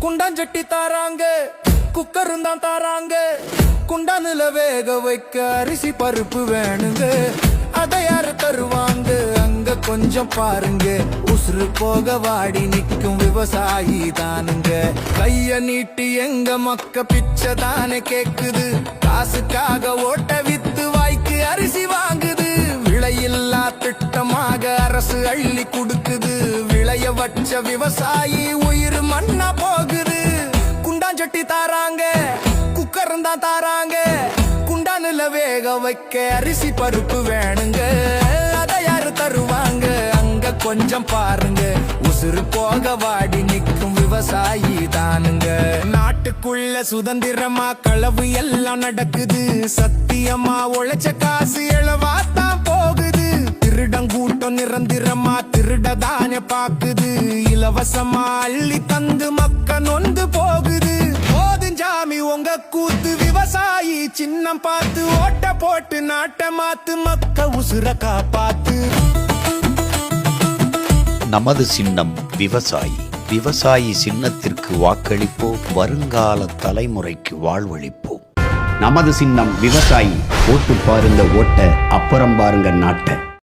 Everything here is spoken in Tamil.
குண்டாஞ்சட்டி தாராங்க, குக்கரும் தான் தாராங்க. குண்டானுல வேக வைக்க அரிசி பருப்பு வேணுங்க. அதை யாரு தருவாங்க அங்க கொஞ்சம் பாருங்க. உசுறு போக வாடி நிற்கும் விவசாயி தானுங்க. கைய நீட்டி எங்க மக்க பிச்சை தானே கேக்குது. காசுக்காக ஓட்ட வித்து வாய்க்கு அரிசி வாங்குது. விலையில்லா திட்டமாக அரசு அள்ளி கொடுக்குது. விளைய வச்ச விவசாயி உயிர் மண்ணா போகுது. குண்டாஞ்சட்டி தாராங்க, குக்கரும் தான் தாராங்க. குண்டானுல வேக வைக்க அரிசி பருப்பு வேணுங்க. அதை யாரு தருவாங்க அங்க கொஞ்சம் பாருங்க. உசுறு போக வாடி நிற்கும் விவசாயி தானுங்க. நாட்டுக்குள்ள சுதந்திரமா களவு எல்லாம் நடக்குது. சத்தியமா உழைச்ச காசு எழவாத்தான் போகுது. திருடங்கூட்டம் நிரந்தரமா திருடதானே பாக்குது. இலவசமா அள்ளி தந்து மக்க நொந்து போகுது. போதுஞ்சாமி உங்க கூத்து. விவசாயி சின்னம் பார்த்து ஓட்ட போட்டு நாட்டை மாத்து. மக்க உசுர காப்பாத்து. நமது சின்னம் விவசாயி. விவசாயி சின்னத்திற்கு வாக்களிப்போம். வருங்கால தலைமுறைக்கு வாழ்வளிப்போம். நமது சின்னம் விவசாயி. ஓட்டு பாருங்க ஓட்ட, அப்புறம் பாருங்க நாட்டை.